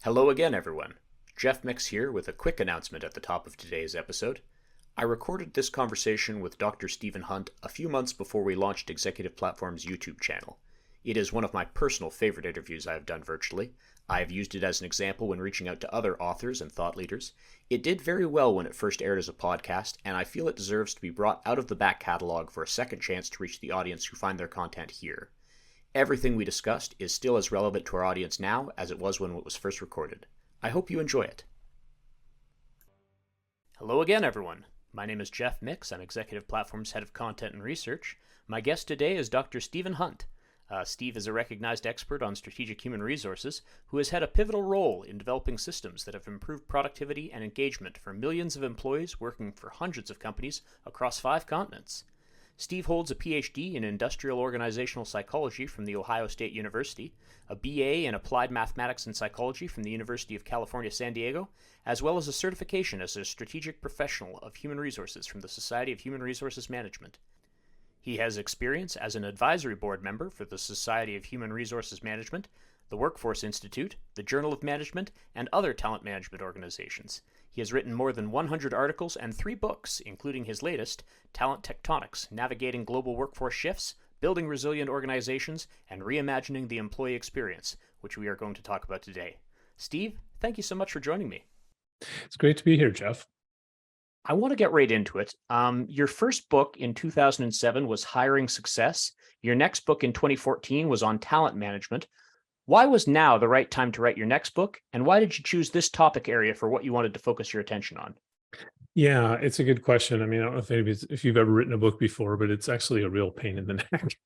Hello again, everyone. Jeff Mix here with a quick announcement at the top of today's episode. I recorded this conversation with Dr. Stephen Hunt a few months before we launched Executive Platform's YouTube channel. It is one of my personal favorite interviews I have done virtually. I have used it as an example when reaching out to other authors and thought leaders. It did very well when it first aired as a podcast, and I feel it deserves to be brought out of the back catalog for a second chance to reach the audience who find their content here. Everything we discussed is still as relevant to our audience now as it was when it was first recorded. I hope you enjoy it. Hello again, everyone. My name is Jeff Mix. I'm Executive Platform's Head of Content and Research. My guest today is Dr. Stephen Hunt. Steve is a recognized expert on strategic human resources who has had a pivotal role in developing systems that have improved productivity and engagement for millions of employees working for hundreds of companies across 5 continents. Steve holds a PhD in Industrial Organizational Psychology from The Ohio State University, a BA in Applied Mathematics and Psychology from the University of California, San Diego, as well as a certification as a Strategic Professional of Human Resources from the Society of Human Resources Management. He has experience as an advisory board member for the Society of Human Resources Management, the Workforce Institute, the Journal of Management, and other talent management organizations. He has written more than 100 articles and 3 books, including his latest, Talent Tectonics, Navigating Global Workforce Shifts, Building Resilient Organizations, and Reimagining the Employee Experience, which we are going to talk about today. Steve, thank you so much for joining me. It's great to be here, Jeff. I want to get right into it. Your first book in 2007 was Hiring Success. Your next book in 2014 was on talent management. Why was now the right time to write your next book, and why did you choose this topic area for what you wanted to focus your attention on? Yeah, it's a good question. I mean, I don't know if you've ever written a book before, but it's actually a real pain in the neck.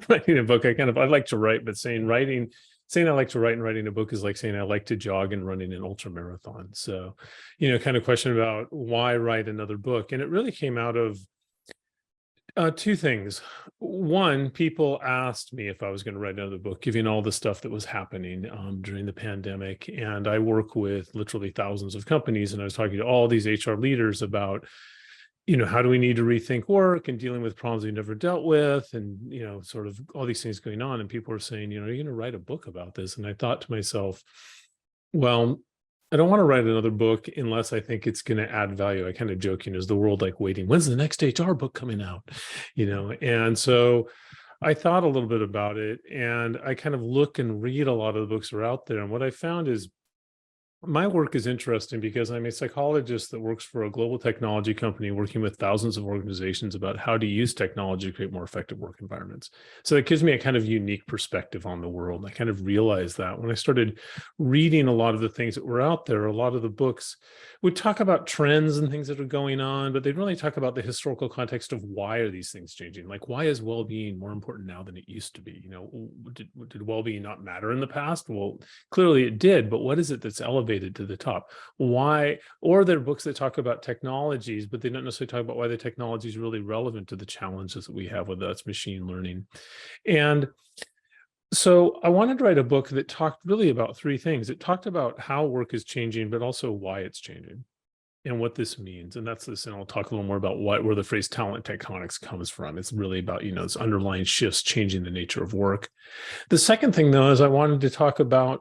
Writing a book, I like to write, but saying I like to write and writing a book is like saying I like to jog and running an ultra marathon. So, kind of question about why write another book. And it really came out of 2 things. One, people asked me if I was going to write another book, given all the stuff that was happening during the pandemic. And I work with literally thousands of companies, and I was talking to all these HR leaders about, how do we need to rethink work and dealing with problems we never dealt with, and sort of all these things going on. And people were saying, are you going to write a book about this? And I thought to myself, well, I don't want to write another book unless I think it's going to add value. I kind of joke, is the world like waiting? When's the next HR book coming out? And so I thought a little bit about it, and I kind of look and read a lot of the books that are out there. And what I found is my work is interesting because I'm a psychologist that works for a global technology company working with thousands of organizations about how to use technology to create more effective work environments. So it gives me a kind of unique perspective on the world. I kind of realized that when I started reading a lot of the things that were out there, a lot of the books would talk about trends and things that are going on, but they'd really talk about the historical context of why are these things changing? Like, why is well-being more important now than it used to be? Did well-being not matter in the past? Well, clearly it did, but what is it that's elevated to the top? Why? Or there are books that talk about technologies, but they don't necessarily talk about why the technology is really relevant to the challenges that we have, whether that's machine learning. And so I wanted to write a book that talked really about 3 things. It talked about how work is changing, but also why it's changing and what this means. And that's this, and I'll talk a little more about where the phrase talent tectonics comes from. It's really about, this underlying shifts changing the nature of work. The second thing, though, is I wanted to talk about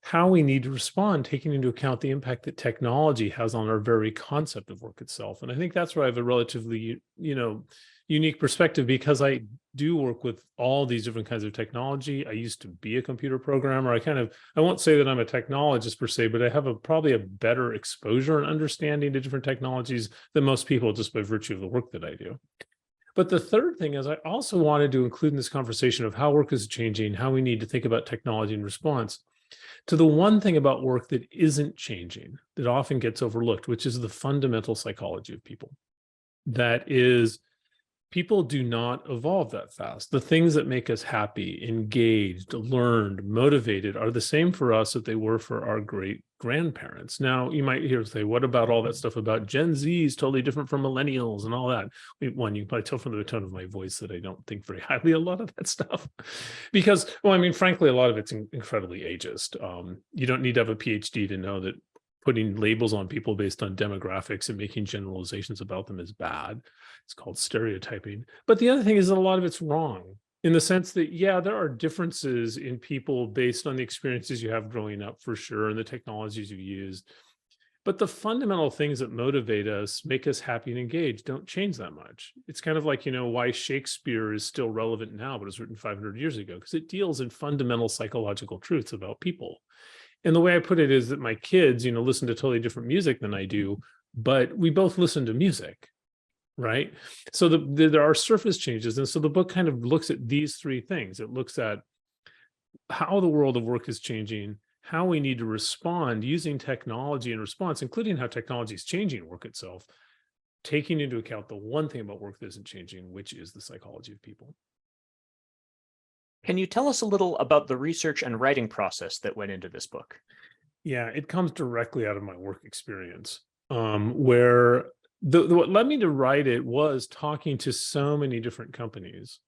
how we need to respond, taking into account the impact that technology has on our very concept of work itself. And I think that's where I have a relatively, unique perspective, because I do work with all these different kinds of technology. I used to be a computer programmer. I won't say that I'm a technologist per se, but I have probably a better exposure and understanding to different technologies than most people just by virtue of the work that I do. But the third thing is I also wanted to include in this conversation of how work is changing, how we need to think about technology in response to the one thing about work that isn't changing, that often gets overlooked, which is the fundamental psychology of people. That is, people do not evolve that fast. The things that make us happy, engaged, learned, motivated are the same for us that they were for our great grandparents. Now, you might hear say, what about all that stuff about Gen Z is totally different from millennials and all that? One, you can probably tell from the tone of my voice that I don't think very highly a lot of that stuff. Because, frankly, a lot of it's incredibly ageist. You don't need to have a PhD to know that putting labels on people based on demographics and making generalizations about them is bad. It's called stereotyping. But the other thing is that a lot of it's wrong. in the sense that, yeah, there are differences in people based on the experiences you have growing up, for sure, and the technologies you used. But the fundamental things that motivate us, make us happy and engaged, don't change that much. It's kind of like, why Shakespeare is still relevant now, but it was written 500 years ago, because it deals in fundamental psychological truths about people. And the way I put it is that my kids, listen to totally different music than I do, but we both listen to music, right? So there are surface changes. And so the book kind of looks at these three things. It looks at how the world of work is changing, how we need to respond using technology in response, including how technology is changing work itself, taking into account the one thing about work that isn't changing, which is the psychology of people. Can you tell us a little about the research and writing process that went into this book? Yeah, it comes directly out of my work experience, where what led me to write it was talking to so many different companies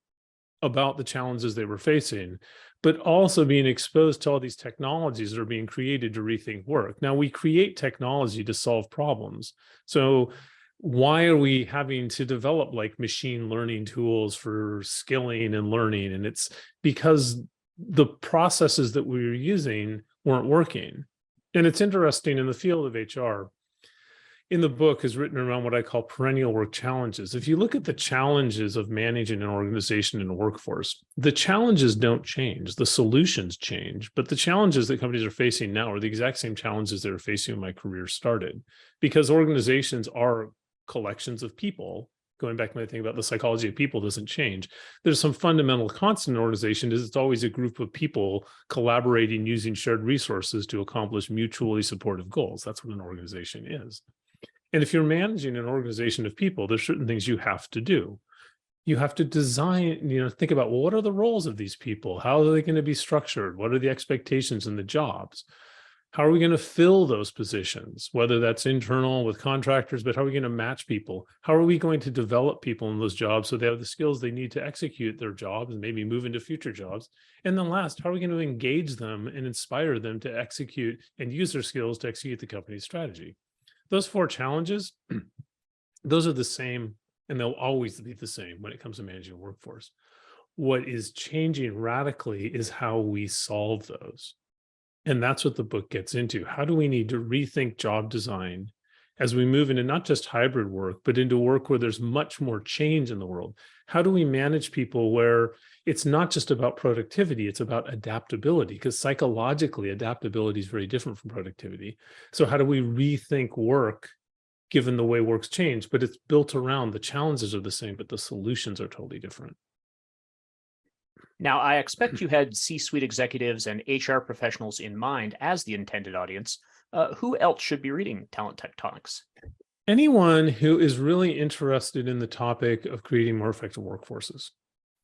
about the challenges they were facing, but also being exposed to all these technologies that are being created to rethink work. Now, we create technology to solve problems. So why are we having to develop like machine learning tools for skilling and learning? And it's because the processes that we were using weren't working. And it's interesting, in the field of HR, in the book is written around what I call perennial work challenges. If you look at the challenges of managing an organization and a workforce, the challenges don't change, the solutions change, but the challenges that companies are facing now are the exact same challenges they were facing when my career started, because organizations are collections of people. Going back to my thing about the psychology of people doesn't change. There's some fundamental constant in organization is it's always a group of people collaborating using shared resources to accomplish mutually supportive goals. That's what an organization is. And if you're managing an organization of people, there's certain things you have to do. You have to design, think about, well, what are the roles of these people? How are they going to be structured? What are the expectations and the jobs? How are we going to fill those positions, whether that's internal with contractors, but how are we going to match people? How are we going to develop people in those jobs so they have the skills they need to execute their jobs and maybe move into future jobs? And then last, how are we going to engage them and inspire them to execute and use their skills to execute the company's strategy? Those four challenges, those are the same, and they'll always be the same when it comes to managing a workforce. What is changing radically is how we solve those. And that's what the book gets into. How do we need to rethink job design as we move into not just hybrid work, but into work where there's much more change in the world? How do we manage people where it's not just about productivity, it's about adaptability? Because psychologically, adaptability is very different from productivity. So how do we rethink work given the way work's changed? But it's built around the challenges are the same, but the solutions are totally different. Now, I expect you had C-suite executives and HR professionals in mind as the intended audience. Who else should be reading Talent Tectonics? Anyone who is really interested in the topic of creating more effective workforces.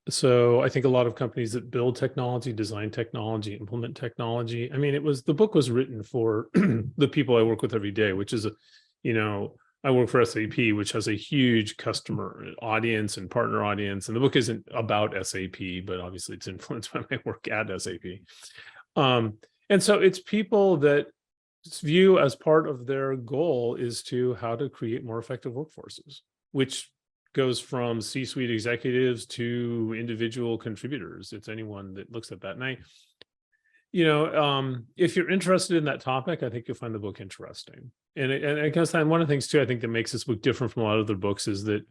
So I think a lot of companies that build technology, design technology, implement technology. I mean, the book was written for the people I work with every day, which is, I work for SAP, which has a huge customer audience and partner audience. And the book isn't about SAP, but obviously it's influenced by my work at SAP. And so it's people that view as part of their goal is to how to create more effective workforces, which goes from C-suite executives to individual contributors. It's anyone that looks at that. And if you're interested in that topic, I think you'll find the book interesting. And I guess one of the things too, I think that makes this book different from a lot of other books is that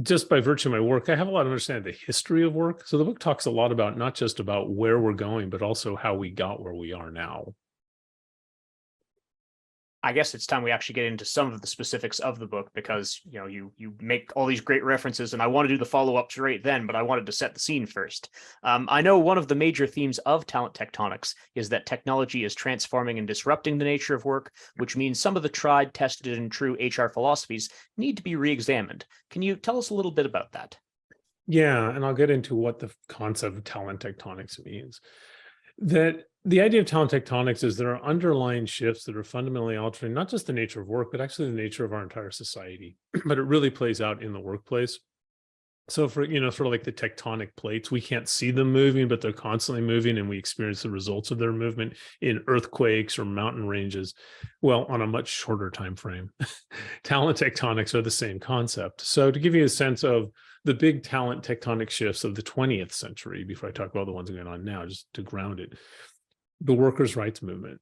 just by virtue of my work, I have a lot of understanding of the history of work. So the book talks a lot about not just about where we're going, but also how we got where we are now. I guess it's time we actually get into some of the specifics of the book because, you make all these great references and I want to do the follow-ups right then, but I wanted to set the scene first. I know one of the major themes of Talent Tectonics is that technology is transforming and disrupting the nature of work, which means some of the tried, tested, and true HR philosophies need to be re-examined. Can you tell us a little bit about that? Yeah, and I'll get into what the concept of talent tectonics means. That the idea of talent tectonics is there are underlying shifts that are fundamentally altering not just the nature of work, but actually the nature of our entire society. But it really plays out in the workplace. So for, sort of like the tectonic plates, we can't see them moving, but they're constantly moving and we experience the results of their movement in earthquakes or mountain ranges. Well, on a much shorter time frame. Talent tectonics are the same concept. So to give you a sense of the big talent tectonic shifts of the 20th century, before I talk about the ones going on now, just to ground it, the workers' rights movement.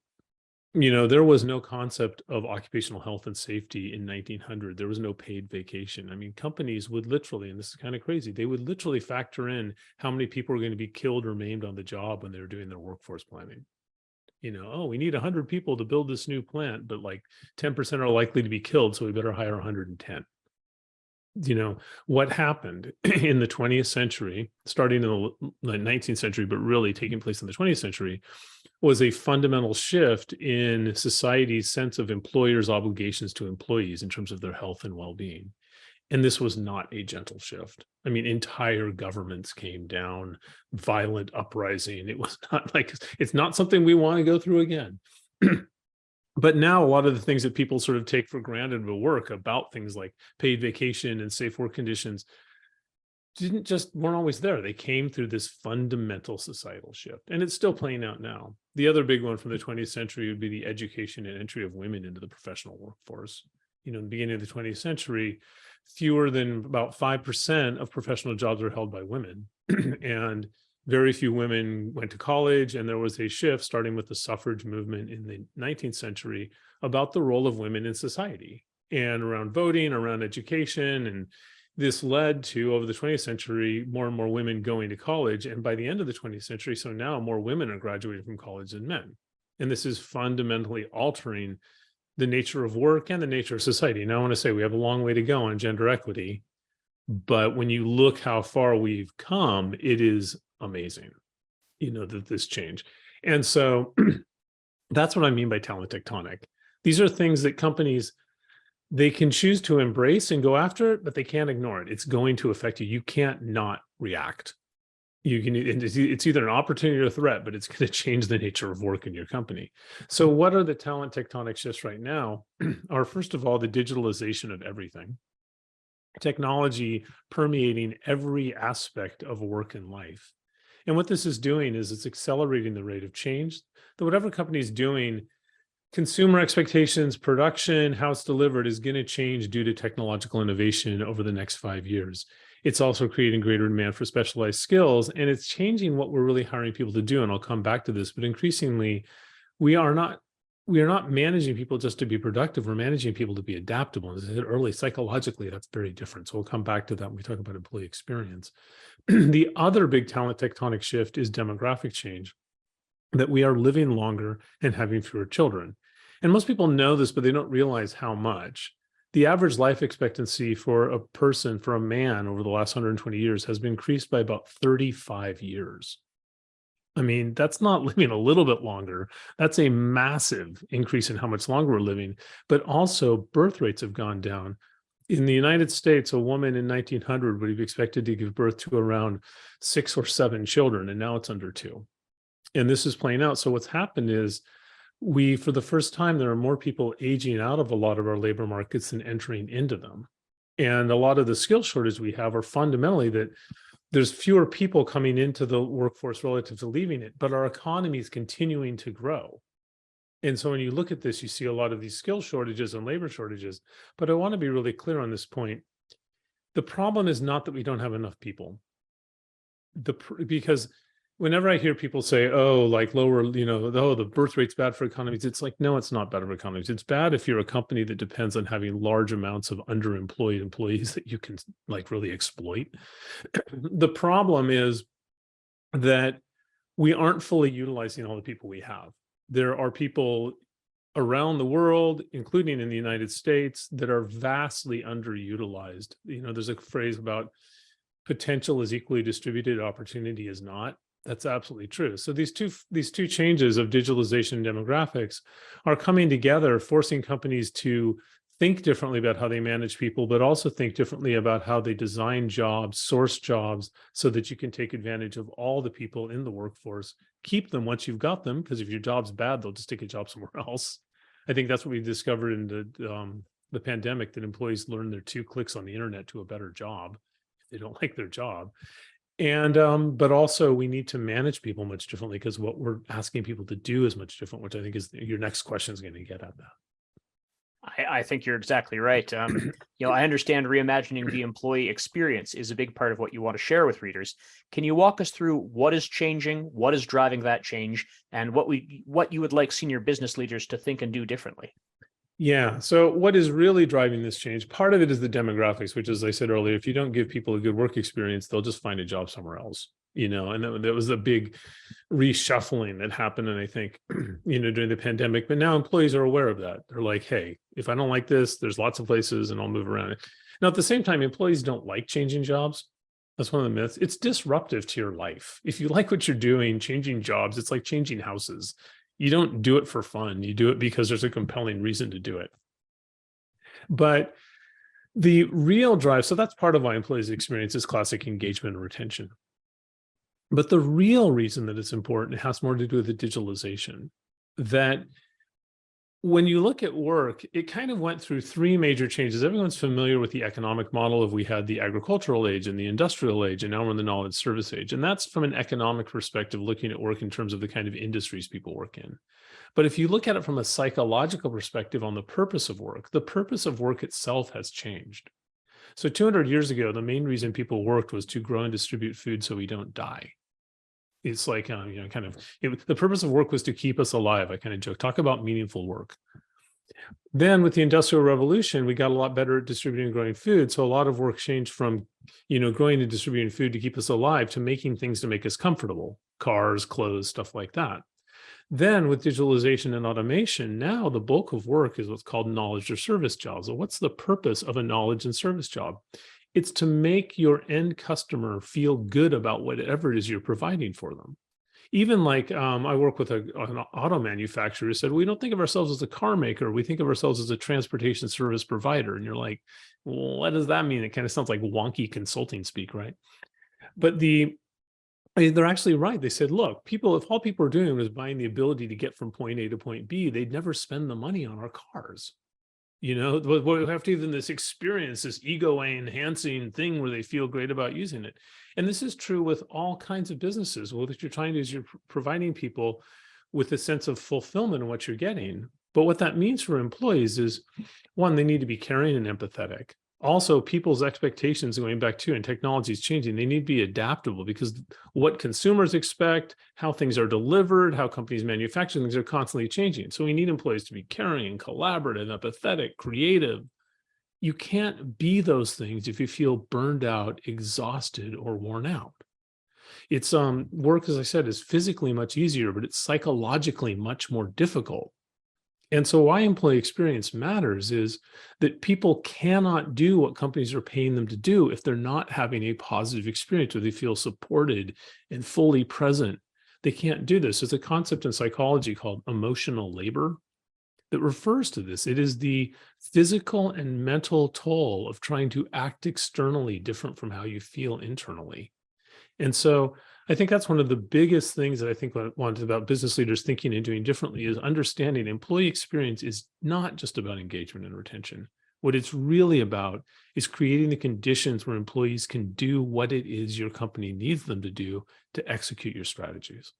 There was no concept of occupational health and safety in 1900. There was no paid vacation. I mean, companies would literally, and this is kind of crazy, they would literally factor in how many people are going to be killed or maimed on the job when they were doing their workforce planning. Oh, we need 100 people to build this new plant, but like 10% are likely to be killed, so we better hire 110. What happened in the 20th century, starting in the 19th century, but really taking place in the 20th century, was a fundamental shift in society's sense of employers' obligations to employees in terms of their health and well-being. And this was not a gentle shift. I mean, entire governments came down, violent uprising. It was not like, it's not something we want to go through again. But now a lot of the things that people sort of take for granted will work about things like paid vacation and safe work conditions weren't always there. They came through this fundamental societal shift, and it's still playing out now. The other big one from the 20th century would be the education and entry of women into the professional workforce. In the beginning of the 20th century, fewer than about 5% of professional jobs were held by women. And very few women went to college, and there was a shift starting with the suffrage movement in the 19th century about the role of women in society and around voting, around education. And this led to, over the 20th century, more and more women going to college. And by the end of the 20th century, so now more women are graduating from college than men. And this is fundamentally altering the nature of work and the nature of society. Now, I want to say we have a long way to go on gender equity, but when you look how far we've come, it is amazing, that this change. And so that's what I mean by talent tectonic. These are things that companies, they can choose to embrace and go after it, but they can't ignore it. It's going to affect you. You can't not react. It's either an opportunity or a threat, but it's going to change the nature of work in your company. So what are the talent tectonic shifts right now? Are, first of all, the digitalization of everything. Technology permeating every aspect of work and life. And what this is doing is it's accelerating the rate of change. That whatever company is doing, consumer expectations, production, how it's delivered is going to change due to technological innovation over the next 5 years. It's also creating greater demand for specialized skills, and it's changing what we're really hiring people to do. And I'll come back to this, but increasingly, we are not managing people just to be productive. We're managing people to be adaptable. As I said early, psychologically, that's very different. So we'll come back to that when we talk about employee experience. The other big talent tectonic shift is demographic change, that we are living longer and having fewer children. And most people know this, but they don't realize how much. The average life expectancy for a person, for a man over the last 120 years has been increased by about 35 years. I mean, that's not living a little bit longer. That's a massive increase in how much longer we're living, but also birth rates have gone down. In the United States, a woman in 1900 would have expected to give birth to around 6 or 7 children, and now it's under 2. And this is playing out. So what's happened is for the first time, there are more people aging out of a lot of our labor markets than entering into them. And a lot of the skill shortages we have are fundamentally that there's fewer people coming into the workforce relative to leaving it, but our economy is continuing to grow. And so when you look at this, you see a lot of these skill shortages and labor shortages. But I want to be really clear on this point. The problem is not that we don't have enough people. Because whenever I hear people say, oh, like lower, the birth rate's bad for economies, it's like, no, it's not bad for economies. It's bad if you're a company that depends on having large amounts of underemployed employees that you can like really exploit. The problem is that we aren't fully utilizing all the people we have. There are people around the world, including in the United States, that are vastly underutilized. There's a phrase about potential is equally distributed, opportunity is not. That's absolutely true. So these two changes of digitalization and demographics are coming together, forcing companies to think differently about how they manage people, but also think differently about how they design jobs, source jobs, so that you can take advantage of all the people in the workforce, keep them once you've got them, because if your job's bad, they'll just take a job somewhere else. I think that's what we discovered in the pandemic, that employees learned their 2 clicks on the internet to a better job. if they don't like their job. And but also we need to manage people much differently, because what we're asking people to do is much different, which I think is your next question is going to get at that. I think you're exactly right. I understand reimagining the employee experience is a big part of what you want to share with readers. Can you walk us through what is changing, what is driving that change, and what you would like senior business leaders to think and do differently? Yeah. So what is really driving this change? Part of it is the demographics, which, as I said earlier, if you don't give people a good work experience, they'll just find a job somewhere else, and that was a big reshuffling that happened. And I think, during the pandemic, but now employees are aware of that. They're like, hey, if I don't like this, there's lots of places and I'll move around. Now, at the same time, employees don't like changing jobs. That's one of the myths. It's disruptive to your life. If you like what you're doing, changing jobs, it's like changing houses. You don't do it for fun. You do it because there's a compelling reason to do it. But the real drive, so that's part of why employees experience is classic engagement and retention. But the real reason that it's important, it has more to do with the digitalization. That when you look at work, it kind of went through three major changes. Everyone's familiar with the economic model of we had the agricultural age and the industrial age, and now we're in the knowledge service age. And that's from an economic perspective, looking at work in terms of the kind of industries people work in. But if you look at it from a psychological perspective on the purpose of work itself has changed. So 200 years ago, the main reason people worked was to grow and distribute food so we don't die. It's like, the purpose of work was to keep us alive. I kind of joke, talk about meaningful work. Then with the Industrial Revolution, we got a lot better at distributing and growing food. So a lot of work changed from, growing and distributing food to keep us alive to making things to make us comfortable, cars, clothes, stuff like that. Then with digitalization and automation, now the bulk of work is what's called knowledge or service jobs. So what's the purpose of a knowledge and service job? It's to make your end customer feel good about whatever it is you're providing for them. Even like I work with an auto manufacturer who said, we don't think of ourselves as a car maker. We think of ourselves as a transportation service provider. And you're like, well, what does that mean? It kind of sounds like wonky consulting speak, right? But they're actually right. They said, look, if all people are doing was buying the ability to get from point A to point B, they'd never spend the money on our cars. We have to even this experience, this ego enhancing thing where they feel great about using it. And this is true with all kinds of businesses. What you're trying to do is you're providing people with a sense of fulfillment in what you're getting. But what that means for employees is, one, they need to be caring and empathetic. Also, people's expectations going back to, and technology is changing, they need to be adaptable, because what consumers expect, how things are delivered, how companies manufacture things are constantly changing. So we need employees to be caring, collaborative, empathetic, creative. You can't be those things if you feel burned out, exhausted, or worn out. It's work, as I said, is physically much easier, but it's psychologically much more difficult. And so why employee experience matters is that people cannot do what companies are paying them to do if they're not having a positive experience where they feel supported and fully present. They can't do this. There's a concept in psychology called emotional labor that refers to this. It is the physical and mental toll of trying to act externally different from how you feel internally. And so I think that's one of the biggest things that I think I wanted about business leaders thinking and doing differently is understanding employee experience is not just about engagement and retention. What it's really about is creating the conditions where employees can do what it is your company needs them to do to execute your strategies.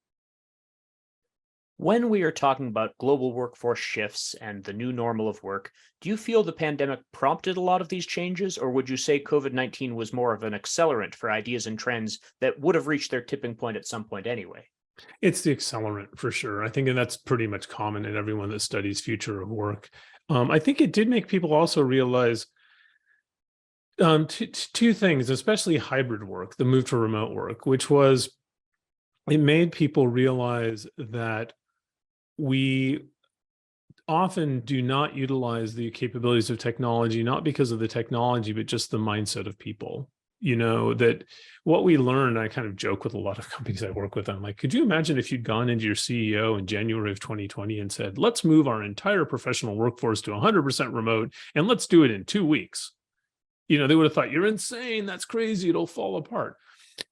When we are talking about global workforce shifts and the new normal of work, do you feel the pandemic prompted a lot of these changes, or would you say COVID-19 was more of an accelerant for ideas and trends that would have reached their tipping point at some point anyway? It's the accelerant for sure. I think, and that's pretty much common in everyone that studies future of work. I think it did make people also realize two things, especially hybrid work, the move to remote work, which was it made people realize that we often do not utilize the capabilities of technology, not because of the technology, but just the mindset of people. That what we learned, I kind of joke with a lot of companies I work with. I'm like, could you imagine if you'd gone into your CEO in January of 2020 and said, let's move our entire professional workforce to 100% remote and let's do it in 2 weeks? They would have thought, you're insane. That's crazy. It'll fall apart.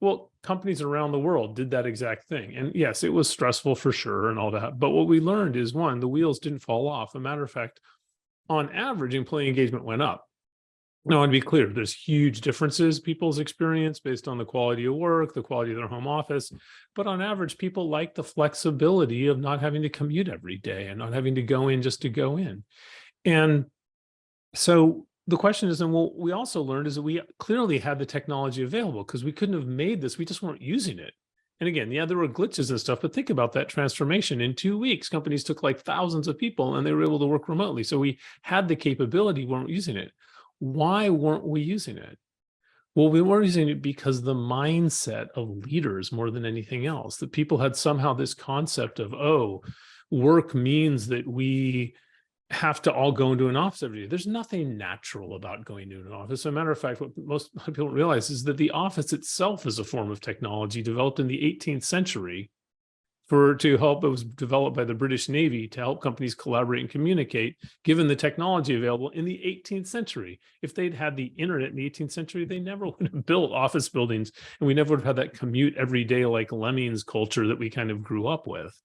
Well, companies around the world did that exact thing. And yes, it was stressful for sure and all that. But what we learned is, one, the wheels didn't fall off. As a matter of fact, on average, employee engagement went up. Now, to be clear, there's huge differences people's experience based on the quality of work, the quality of their home office. But on average, people like the flexibility of not having to commute every day and not having to go in just to go in. And so the question is, and what we also learned is that we clearly had the technology available because we couldn't have made this. We just weren't using it. And again, yeah, there were glitches and stuff, but think about that transformation. In 2 weeks, companies took like thousands of people and they were able to work remotely. So we had the capability, weren't using it. Why weren't we using it? Well, we weren't using it because the mindset of leaders more than anything else, that people had somehow this concept of, oh, work means that we have to all go into an office every day. There's nothing natural about going into an office. As a matter of fact, what most people don't realize is that the office itself is a form of technology developed in the 18th century to help. It was developed by the British Navy to help companies collaborate and communicate, given the technology available in the 18th century. If they'd had the internet in the 18th century, they never would have built office buildings, and we never would have had that commute every day like lemmings culture that we kind of grew up with.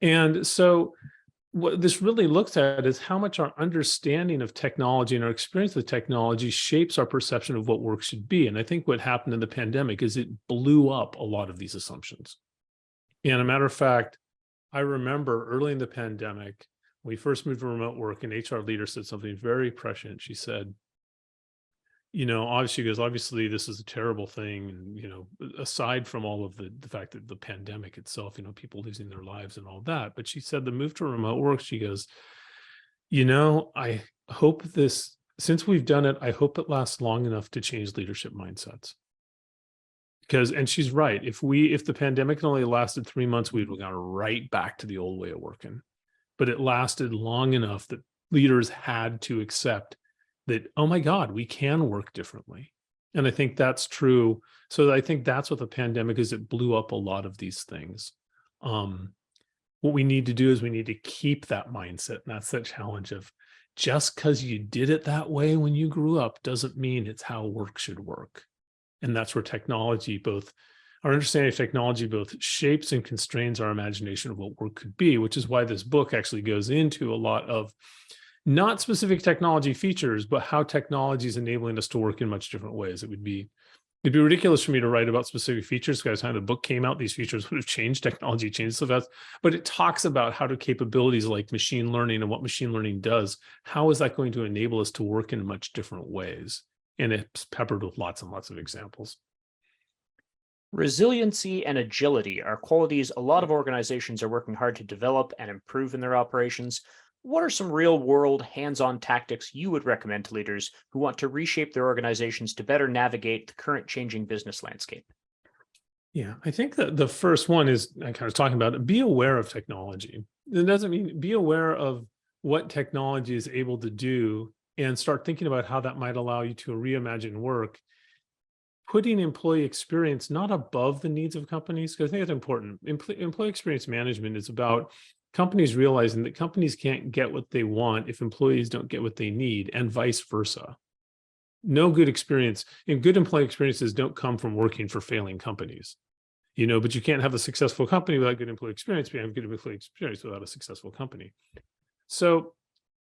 And so what this really looks at is how much our understanding of technology and our experience with technology shapes our perception of what work should be. And I think what happened in the pandemic is it blew up a lot of these assumptions. And a matter of fact, I remember early in the pandemic, when we first moved to remote work, an HR leader said something very prescient. She said, obviously this is a terrible thing. And, aside from all of the fact that the pandemic itself, people losing their lives and all that. But she said the move to remote work, she goes, I hope since we've done it, I hope it lasts long enough to change leadership mindsets. And she's right. If the pandemic only lasted 3 months, we'd have gone right back to the old way of working. But it lasted long enough that leaders had to accept that, oh my God, we can work differently. And I think that's true. So I think that's what the pandemic is. It blew up a lot of these things. What we need to do is we need to keep that mindset. And that's the challenge of just because you did it that way when you grew up doesn't mean it's how work should work. And that's where our understanding of technology both shapes and constrains our imagination of what work could be, which is why this book actually goes into a lot of not specific technology features, but how technology is enabling us to work in much different ways. It'd be ridiculous for me to write about specific features because by the time the book came out, these features would have changed. Technology changed so fast, but it talks about how do capabilities like machine learning and what machine learning does, how is that going to enable us to work in much different ways? And it's peppered with lots and lots of examples. Resiliency and agility are qualities a lot of organizations are working hard to develop and improve in their operations. What are some real-world, hands-on tactics you would recommend to leaders who want to reshape their organizations to better navigate the current changing business landscape? Yeah, I think that the first one is, I kind of talking about it, be aware of technology. It doesn't mean be aware of what technology is able to do and start thinking about how that might allow you to reimagine work, putting employee experience not above the needs of companies, because I think it's important. Employee experience management is about companies realizing that companies can't get what they want if employees don't get what they need, and vice versa. No good experience, and good employee experiences don't come from working for failing companies. But you can't have a successful company without good employee experience. You have good employee experience without a successful company.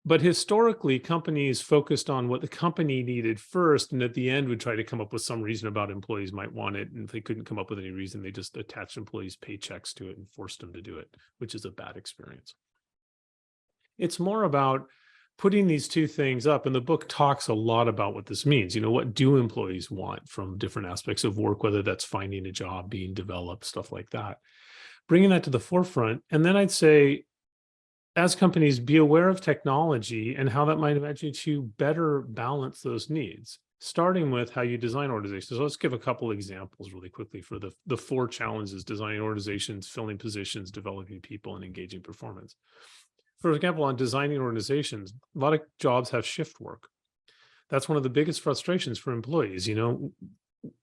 But historically, companies focused on what the company needed first, and at the end would try to come up with some reason about employees might want it. And if they couldn't come up with any reason, they just attached employees' paychecks to it and forced them to do it, which is a bad experience. It's more about putting these two things up, and the book talks a lot about what this means. What do employees want from different aspects of work, whether that's finding a job, being developed, stuff like that. Bringing that to the forefront. And then I'd say, as companies, be aware of technology and how that might enable you to better balance those needs, starting with how you design organizations. So let's give a couple examples really quickly for the 4 challenges: designing organizations, filling positions, developing people, and engaging performance. For example, on designing organizations, a lot of jobs have shift work. That's one of the biggest frustrations for employees,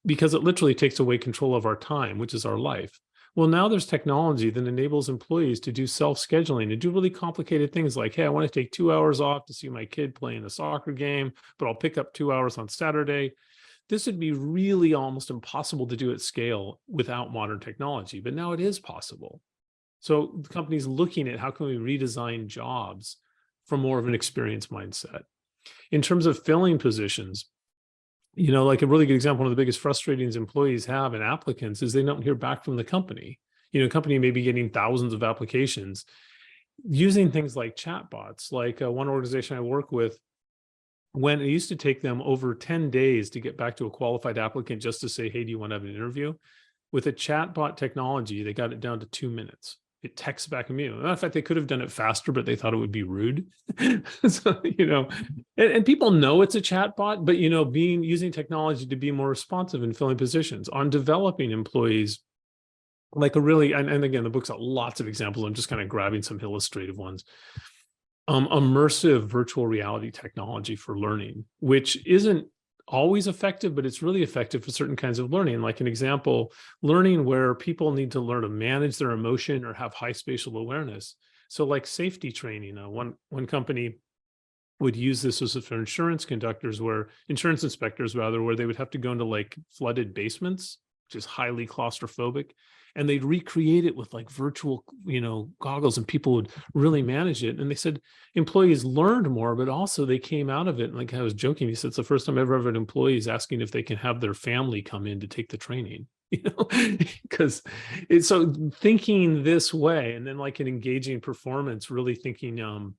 because it literally takes away control of our time, which is our life. Well, now there's technology that enables employees to do self-scheduling and do really complicated things like, hey, I want to take 2 hours off to see my kid play in a soccer game, but I'll pick up 2 hours on Saturday. This would be really almost impossible to do at scale without modern technology, but now it is possible. So the company's looking at how can we redesign jobs from more of an experience mindset. In terms of filling positions, Like a really good example, one of the biggest frustrations employees have and applicants is they don't hear back from the company. Company may be getting thousands of applications using things like chatbots. Like one organization I work with, when it used to take them over 10 days to get back to a qualified applicant just to say, hey, do you want to have an interview? With a chatbot technology, they got it down to 2 minutes. It texts back immediately. In fact, they could have done it faster, but they thought it would be rude. So, and people know it's a chatbot, but, using technology to be more responsive in filling positions, on developing employees, like and again, the book's got lots of examples. I'm just kind of grabbing some illustrative ones. Immersive virtual reality technology for learning, which isn't always effective, but it's really effective for certain kinds of learning. Like an example, learning where people need to learn to manage their emotion or have high spatial awareness. So like safety training, one company would use this as for insurance inspectors, where they would have to go into like flooded basements, which is highly claustrophobic. And they'd recreate it with like virtual, goggles, and people would really manage it. And they said employees learned more, but also they came out of it. And like I was joking, he said, it's the first time I've ever had employees asking if they can have their family come in to take the training, because it's so thinking this way. And then like an engaging performance, really thinking,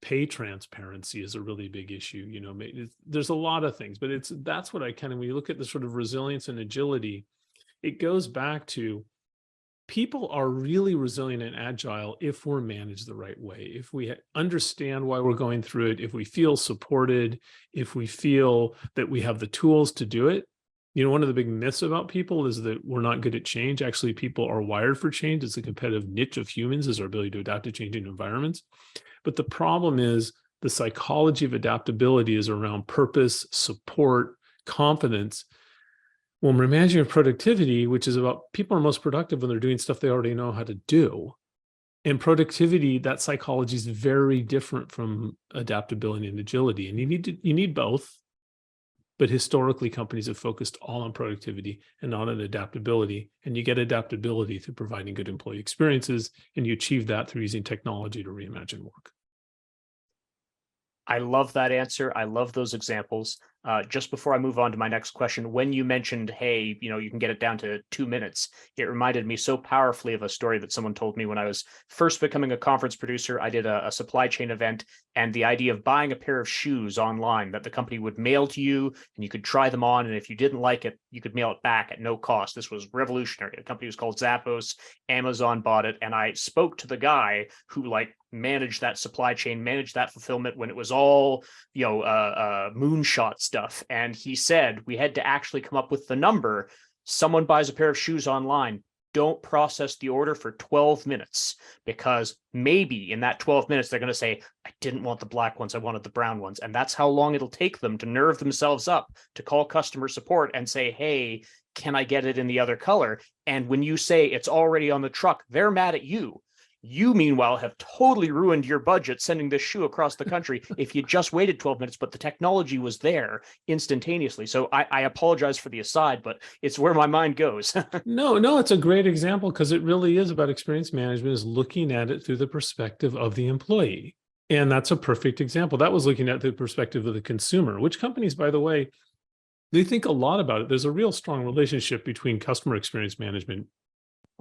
pay transparency is a really big issue. There's a lot of things, but that's what when you look at the sort of resilience and agility, it goes back to people are really resilient and agile if we're managed the right way, if we understand why we're going through it, if we feel supported, if we feel that we have the tools to do it. One of the big myths about people is that we're not good at change. Actually, people are wired for change. It's a competitive niche of humans, is our ability to adapt to changing environments. But the problem is the psychology of adaptability is around purpose, support, confidence. When we're managing productivity, which is about people are most productive when they're doing stuff they already know how to do. And productivity, that psychology is very different from adaptability and agility. And you need both. But historically, companies have focused all on productivity and not on adaptability. And you get adaptability through providing good employee experiences, and you achieve that through using technology to reimagine work. I love that answer. I love those examples. Just before I move on to my next question, when you mentioned, hey, you can get it down to 2 minutes, it reminded me so powerfully of a story that someone told me when I was first becoming a conference producer. I did a supply chain event, and the idea of buying a pair of shoes online that the company would mail to you and you could try them on. And if you didn't like it, you could mail it back at no cost. This was revolutionary. The company was called Zappos. Amazon bought it. And I spoke to the guy who managed that supply chain, managed that fulfillment when it was all, moonshot stuff. And he said, we had to actually come up with the number. Someone buys a pair of shoes online, don't process the order for 12 minutes, because maybe in that 12 minutes, they're going to say, I didn't want the black ones, I wanted the brown ones. And that's how long it'll take them to nerve themselves up to call customer support and say, hey, can I get it in the other color? And when you say it's already on the truck, they're mad at you. You, meanwhile, have totally ruined your budget sending this shoe across the country if you just waited 12 minutes, but the technology was there instantaneously. So I apologize for the aside, but it's where my mind goes. No, it's a great example, because it really is about experience management, is looking at it through the perspective of the employee. And that's a perfect example. That was looking at the perspective of the consumer, which companies, by the way, they think a lot about it. There's a real strong relationship between customer experience management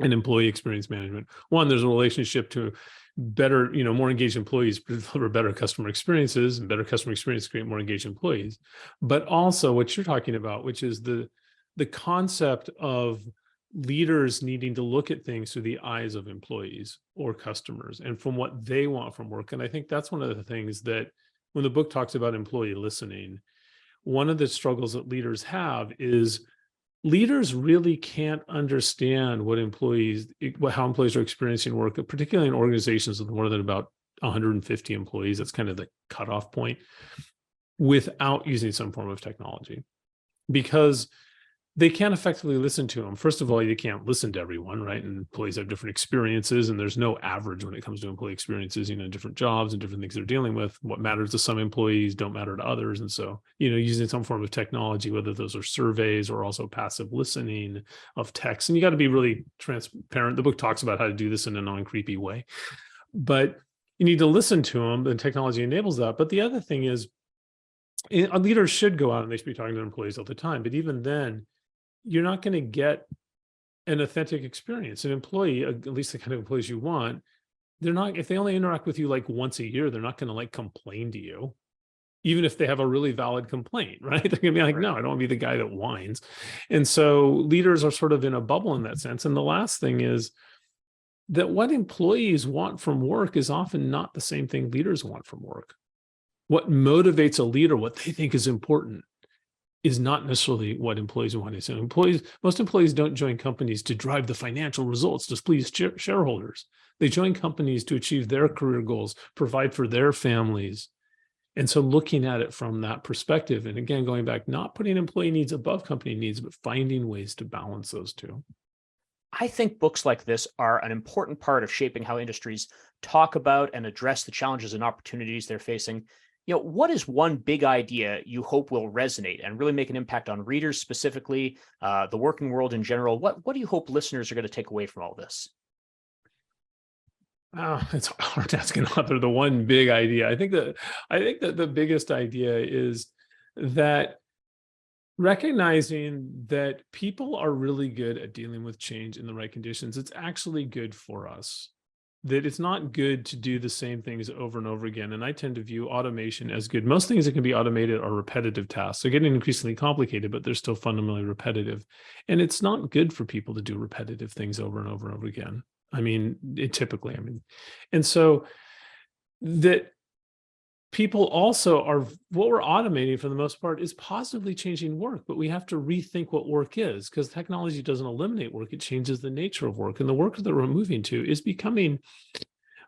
and employee experience management. One, there's a relationship to better, more engaged employees deliver better customer experiences, and better customer experience create more engaged employees. But also what you're talking about, which is the concept of leaders needing to look at things through the eyes of employees or customers and from what they want from work. And I think that's one of the things that when the book talks about employee listening, one of the struggles that leaders have is leaders really can't understand how employees are experiencing work, particularly in organizations with more than about 150 employees. That's kind of the cutoff point, without using some form of technology, because they can't effectively listen to them. First of all, you can't listen to everyone, right? And employees have different experiences, and there's no average when it comes to employee experiences, different jobs and different things they're dealing with. What matters to some employees don't matter to others. And so, using some form of technology, whether those are surveys or also passive listening of text, and you got to be really transparent. The book talks about how to do this in a non-creepy way, but you need to listen to them, and technology enables that. But the other thing is, leaders should go out and they should be talking to employees all the time. But even then, you're not going to get an authentic experience. An employee, at least the kind of employees you want, they're not, if they only interact with you like once a year, they're not going to like complain to you, even if they have a really valid complaint, right? They're going to be like, no, I don't want to be the guy that whines. And so leaders are sort of in a bubble in that sense. And the last thing is that what employees want from work is often not the same thing leaders want from work. What motivates a leader, what they think is important, is not necessarily what employees want. So most employees don't join companies to drive the financial results, to please shareholders. They join companies to achieve their career goals, provide for their families. And so looking at it from that perspective, and again, going back, not putting employee needs above company needs, but finding ways to balance those two. I think books like this are an important part of shaping how industries talk about and address the challenges and opportunities they're facing. What is one big idea you hope will resonate and really make an impact on readers specifically, the working world in general? What do you hope listeners are going to take away from all this? It's hard to ask an author the one big idea. I think that the biggest idea is that recognizing that people are really good at dealing with change in the right conditions. It's actually good for us. That it's not good to do the same things over and over again. And I tend to view automation as good. Most things that can be automated are repetitive tasks. They're getting increasingly complicated, but they're still fundamentally repetitive. And it's not good for people to do repetitive things over and over and over again. And so that people also are, what we're automating for the most part is positively changing work, but we have to rethink what work is, because technology doesn't eliminate work, it changes the nature of work. And the work that we're moving to is becoming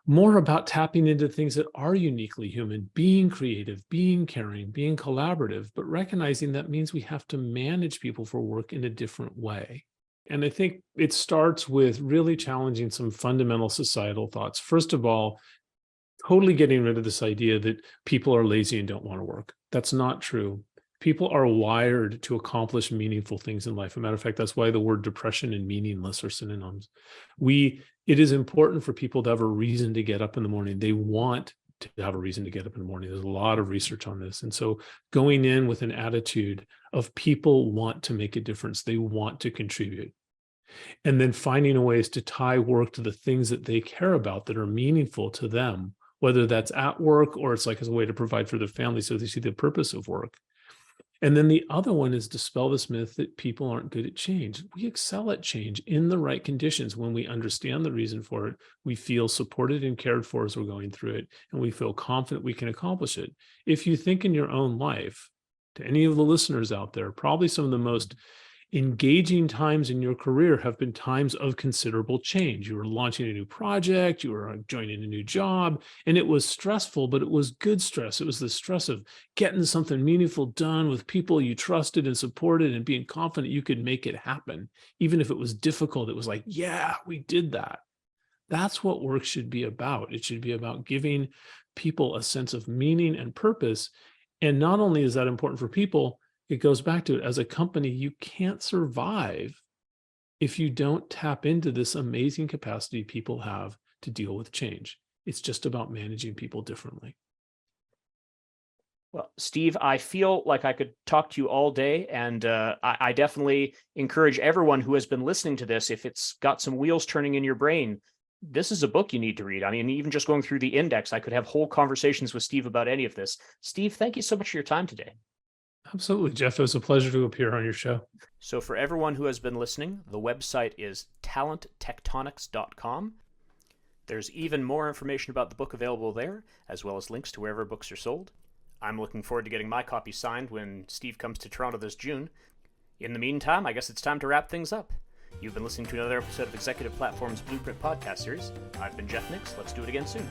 more about tapping into things that are uniquely human, being creative, being caring, being collaborative, but recognizing that means we have to manage people for work in a different way. And I think it starts with really challenging some fundamental societal thoughts. First of all, totally getting rid of this idea that people are lazy and don't want to work. That's not true. People are wired to accomplish meaningful things in life. As a matter of fact, that's why the word depression and meaningless are synonyms. It is important for people to have a reason to get up in the morning. They want to have a reason to get up in the morning. There's a lot of research on this. And so going in with an attitude of people want to make a difference, they want to contribute. And then finding ways to tie work to the things that they care about that are meaningful to them, whether that's at work or it's like as a way to provide for their family so they see the purpose of work. And then the other one is dispel this myth that people aren't good at change. We excel at change in the right conditions. When we understand the reason for it, we feel supported and cared for as we're going through it, and we feel confident we can accomplish it. If you think in your own life, to any of the listeners out there, probably some of the most engaging times in your career have been times of considerable change. You were launching a new project, you were joining a new job, and it was stressful, but it was good stress. It was the stress of getting something meaningful done with people you trusted and supported and being confident you could make it happen. Even if it was difficult, it was like, yeah, we did that. That's what work should be about. It should be about giving people a sense of meaning and purpose. And not only is that important for people, it goes back to it. As a company, you can't survive if you don't tap into this amazing capacity people have to deal with change. It's just about managing people differently. Well, Steve, I feel like I could talk to you all day, and I definitely encourage everyone who has been listening to this, if it's got some wheels turning in your brain, this is a book you need to read. I mean, even just going through the index, I could have whole conversations with Steve about any of this. Steve, thank you so much for your time today. Absolutely, Jeff. It was a pleasure to appear on your show. So for everyone who has been listening, the website is talenttectonics.com. There's even more information about the book available there, as well as links to wherever books are sold. I'm looking forward to getting my copy signed when Steve comes to Toronto this June. In the meantime, I guess it's time to wrap things up. You've been listening to another episode of Executive Platform's Blueprint Podcast Series. I've been Jeff Nix. Let's do it again soon.